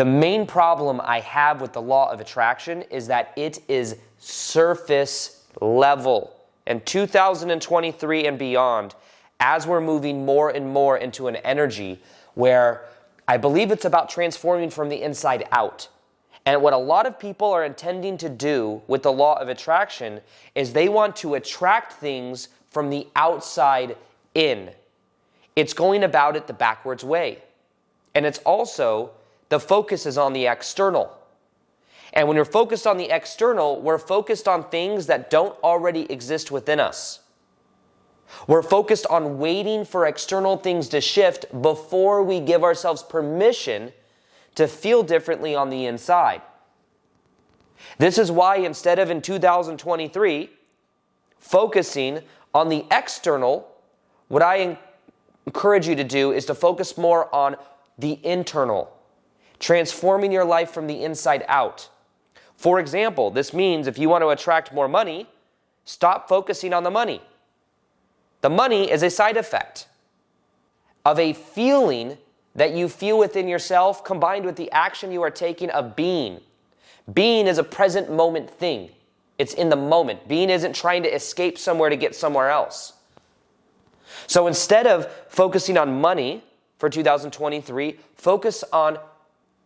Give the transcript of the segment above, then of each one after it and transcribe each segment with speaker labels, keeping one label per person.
Speaker 1: The main problem I have with the law of attraction is that it is surface level. In 2023 and beyond, as we're moving more and more into an energy where I believe it's about transforming from the inside out. And what a lot of people are intending to do with the law of attraction is they want to attract things from the outside in. It's going about it the backwards way. And it's also, the focus is on the external. And when you're focused on the external, we're focused on things that don't already exist within us. We're focused on waiting for external things to shift before we give ourselves permission to feel differently on the inside. This is why instead of in 2023 focusing on the external, what I encourage you to do is to focus more on the internal, transforming your life from the inside out. For example, this means if you want to attract more money, stop focusing on the money. The money is a side effect of a feeling that you feel within yourself combined with the action you are taking of being. Being is a present moment thing. It's in the moment. Being isn't trying to escape somewhere to get somewhere else. So instead of focusing on money for 2023, focus on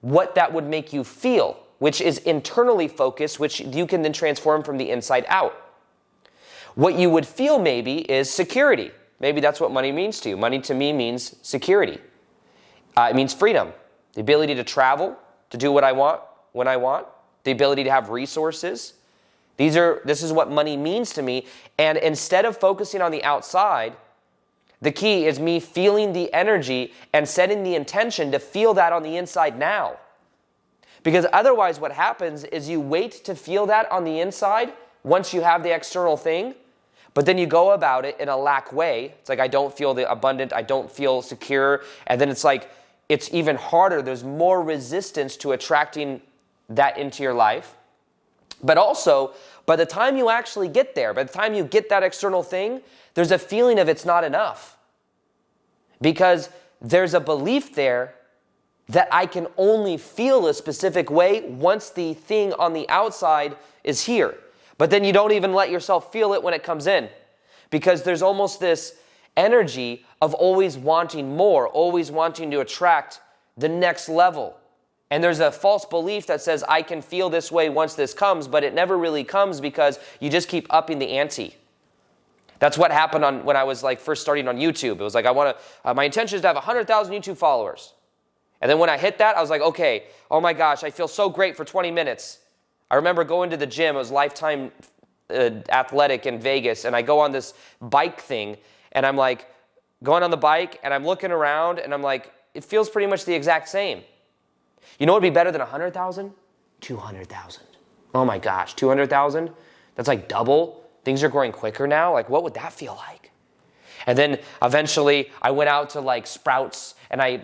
Speaker 1: what that would make you feel, which is internally focused, which you can then transform from the inside out. What you would feel maybe is security. Maybe that's what money means to you. Money to me means security. It means freedom, the ability to travel, to do what I want, when I want, the ability to have resources. This is what money means to me. And instead of focusing on the outside, the key is me feeling the energy and setting the intention to feel that on the inside now. Because otherwise what happens is you wait to feel that on the inside once you have the external thing, but then you go about it in a lack way. It's like, I don't feel the abundant, I don't feel secure. And then it's like, it's even harder. There's more resistance to attracting that into your life. But also, by the time you actually get there, by the time you get that external thing, there's a feeling of it's not enough. Because there's a belief there that I can only feel a specific way once the thing on the outside is here. But then you don't even let yourself feel it when it comes in. Because there's almost this energy of always wanting more, always wanting to attract the next level. And there's a false belief that says, I can feel this way once this comes, but it never really comes because you just keep upping the ante. That's what happened when I was first starting on YouTube. It was like, my intention is to have 100,000 YouTube followers. And then when I hit that, I was like, okay, oh my gosh, I feel so great for 20 minutes. I remember going to the gym. It was Lifetime Athletic in Vegas. And I go on this bike thing. And I'm like going on the bike. And I'm looking around. And I'm like, it feels pretty much the exact same. You know what would be better than 100,000? 200,000. Oh my gosh, 200,000? That's like double. Things are growing quicker now. Like, what would that feel like? And then eventually I went out to Sprouts and I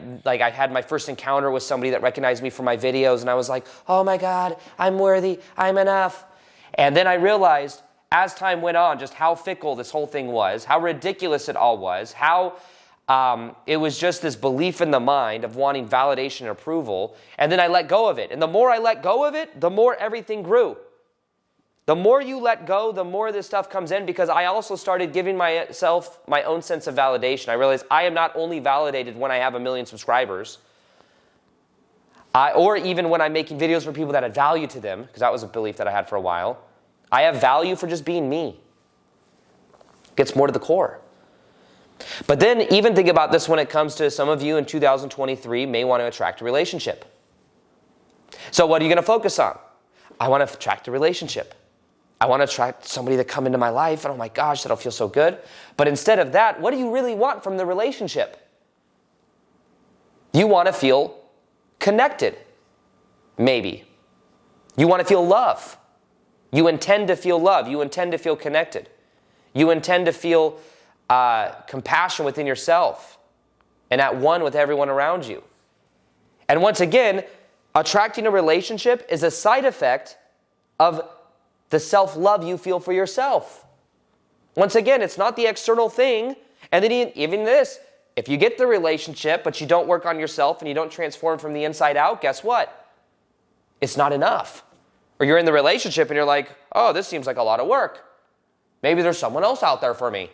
Speaker 1: had my first encounter with somebody that recognized me from my videos, and I was like, oh my God, I'm worthy, I'm enough. And then I realized as time went on just how fickle this whole thing was, how ridiculous it all was, how it was just this belief in the mind of wanting validation and approval. And then I let go of it. And the more I let go of it, the more everything grew. The more you let go, the more this stuff comes in, because I also started giving myself my own sense of validation. I realized I am not only validated when I have 1 million subscribers, or even when I'm making videos for people that add value to them, because that was a belief that I had for a while. I have value for just being me. It gets more to the core. But then even think about this when it comes to some of you in 2023 may want to attract a relationship. So what are you going to focus on? I want to attract a relationship. I want to attract somebody to come into my life, and oh my gosh, that'll feel so good. But instead of that, what do you really want from the relationship? You want to feel connected, maybe. You want to feel love. You intend to feel love. You intend to feel connected. You intend to feel compassion within yourself and at one with everyone around you. And once again, attracting a relationship is a side effect of the self-love you feel for yourself. Once again, it's not the external thing. And then even this, if you get the relationship, but you don't work on yourself and you don't transform from the inside out, guess what? it's not enough. Or you're in the relationship and you're like, oh, this seems like a lot of work. Maybe there's someone else out there for me.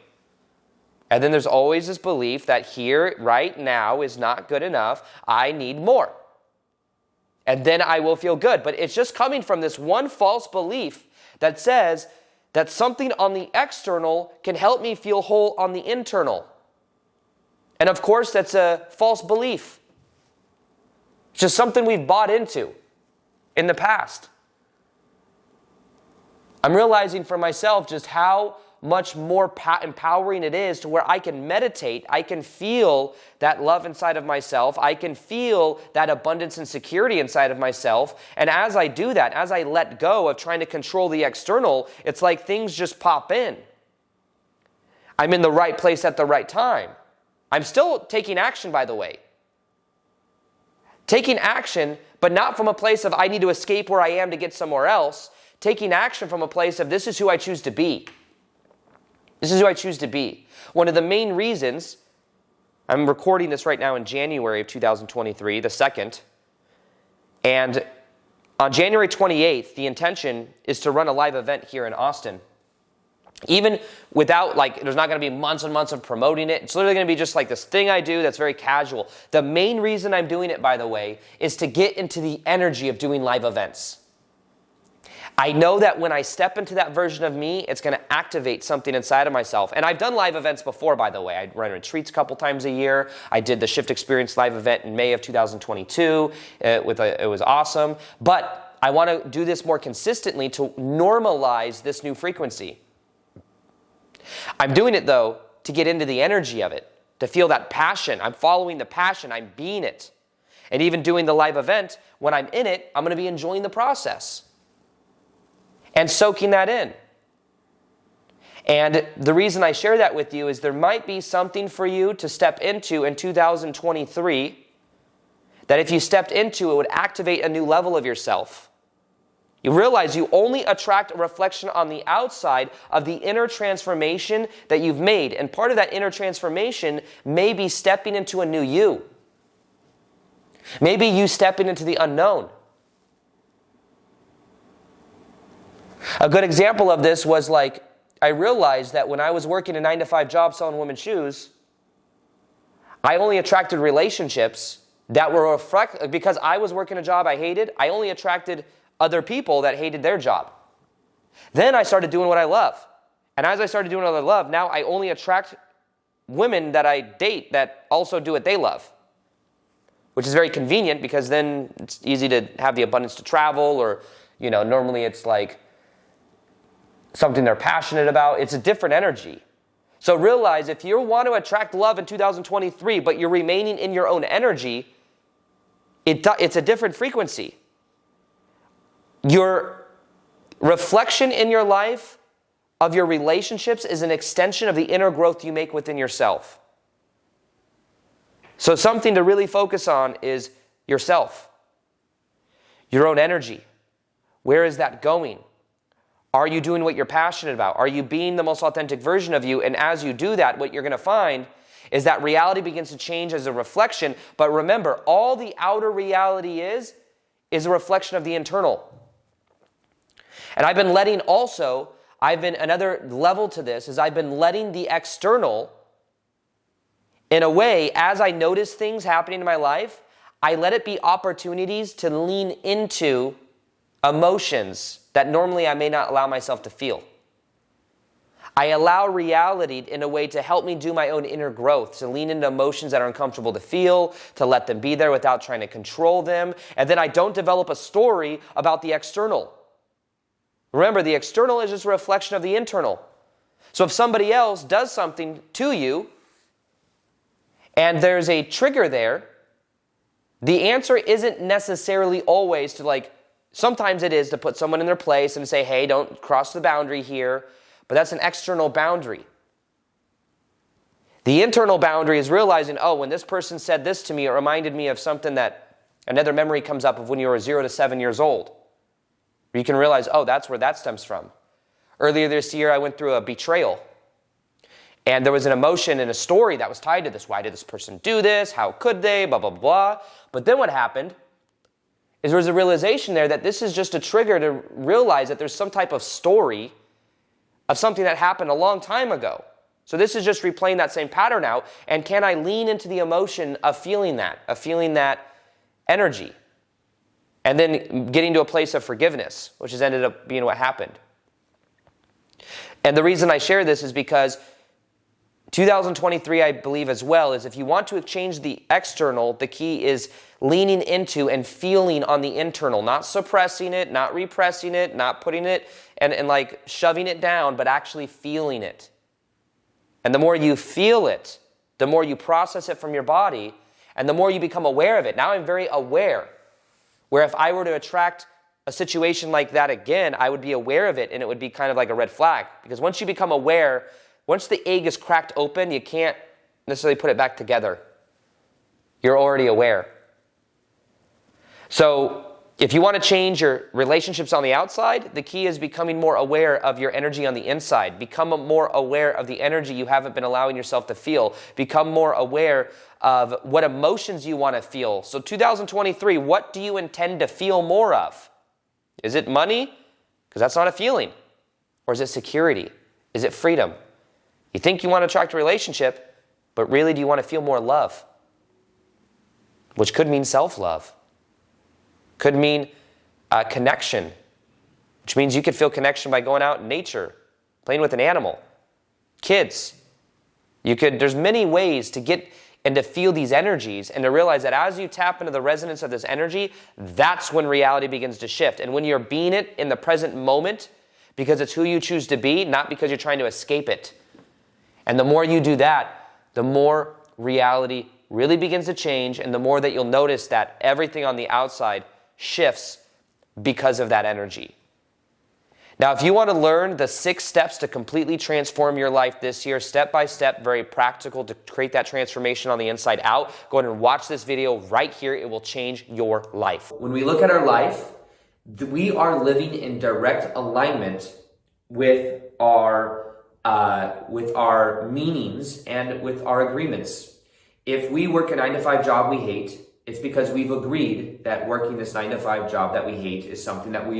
Speaker 1: And then there's always this belief that here, right now, is not good enough. I need more. And then I will feel good. But it's just coming from this one false belief that says that something on the external can help me feel whole on the internal. And of course, that's a false belief. It's just something we've bought into in the past. I'm realizing for myself just how much more empowering it is to where I can meditate, I can feel that love inside of myself, I can feel that abundance and security inside of myself, and as I do that, as I let go of trying to control the external, it's like things just pop in. I'm in the right place at the right time. I'm still taking action, by the way. Taking action, but not from a place of I need to escape where I am to get somewhere else. Taking action from a place of this is who I choose to be. This is who I choose to be. One of the main reasons, I'm recording this right now in January of 2023, the 2nd, and on January 28th, the intention is to run a live event here in Austin. Even without, there's not going to be months and months of promoting it. It's literally going to be just like this thing I do that's very casual. The main reason I'm doing it, by the way, is to get into the energy of doing live events. I know that when I step into that version of me, it's going to activate something inside of myself. And I've done live events before, by the way. I run retreats a couple times a year. I did the Shift Experience live event in May of 2022. It was awesome. But I want to do this more consistently to normalize this new frequency. I'm doing it, though, to get into the energy of it, to feel that passion. I'm following the passion. I'm being it. And even doing the live event, when I'm in it, I'm going to be enjoying the process and soaking that in. And the reason I share that with you is there might be something for you to step into in 2023 that if you stepped into, it would activate a new level of yourself. You realize you only attract a reflection on the outside of the inner transformation that you've made. And part of that inner transformation may be stepping into a new you. Maybe you stepping into the unknown. A good example of this was I realized that when I was working a 9-to-5 job selling women's shoes, I only attracted relationships that were because I was working a job I hated, I only attracted other people that hated their job. Then I started doing what I love. And as I started doing what I love, now I only attract women that I date that also do what they love. Which is very convenient because then it's easy to have the abundance to travel or, normally it's like something they're passionate about. It's a different energy. So realize if you want to attract love in 2023, but you're remaining in your own energy, it's a different frequency. Your reflection in your life of your relationships is an extension of the inner growth you make within yourself. So something to really focus on is yourself, your own energy. Where is that going? Are you doing what you're passionate about? Are you being the most authentic version of you? And as you do that, what you're going to find is that reality begins to change as a reflection. But remember, all the outer reality is a reflection of the internal. And another level to this is I've been letting the external, in a way, as I notice things happening in my life, I let it be opportunities to lean into emotions that normally I may not allow myself to feel. I allow reality in a way to help me do my own inner growth, to lean into emotions that are uncomfortable to feel, to let them be there without trying to control them, and then I don't develop a story about the external. Remember, the external is just a reflection of the internal. So if somebody else does something to you, and there's a trigger there, the answer isn't necessarily always to sometimes it is to put someone in their place and to say, hey, don't cross the boundary here, but that's an external boundary. The internal boundary is realizing, when this person said this to me, it reminded me of something that another memory comes up of when you were 0 to 7 years old. You can realize, that's where that stems from. Earlier this year, I went through a betrayal. And there was an emotion and a story that was tied to this. Why did this person do this? How could they? Blah, blah, blah. But then what happened is there's a realization there that this is just a trigger to realize that there's some type of story of something that happened a long time ago. So this is just replaying that same pattern out. And can I lean into the emotion of feeling that energy? And then getting to a place of forgiveness, which has ended up being what happened. And the reason I share this is because 2023, I believe as well, is if you want to change the external, the key is leaning into and feeling on the internal, not suppressing it, not repressing it, not putting it and like shoving it down, but actually feeling it. And the more you feel it, the more you process it from your body, and the more you become aware of it. Now I'm very aware, where if I were to attract a situation like that again, I would be aware of it, and it would be kind of like a red flag. Because once you become aware, once the egg is cracked open, you can't necessarily put it back together. You're already aware. So if you want to change your relationships on the outside, the key is becoming more aware of your energy on the inside. Become more aware of the energy you haven't been allowing yourself to feel. Become more aware of what emotions you want to feel. So 2023, what do you intend to feel more of? Is it money? Because that's not a feeling. Or is it security? Is it freedom? You think you want to attract a relationship, but really do you want to feel more love? Which could mean self-love. Could mean connection, which means you could feel connection by going out in nature, playing with an animal, kids. There's many ways to get and to feel these energies and to realize that as you tap into the resonance of this energy, that's when reality begins to shift. And when you're being it in the present moment, because it's who you choose to be, not because you're trying to escape it. And the more you do that, the more reality really begins to change, and the more that you'll notice that everything on the outside shifts because of that energy. Now, if you want to learn the 6 steps to completely transform your life this year, step by step, very practical to create that transformation on the inside out, go ahead and watch this video right here. It will change your life. When we look at our life, we are living in direct alignment with our meanings and with our agreements. If we work a 9-to-5 job we hate, it's because we've agreed that working this 9-to-5 job that we hate is something that we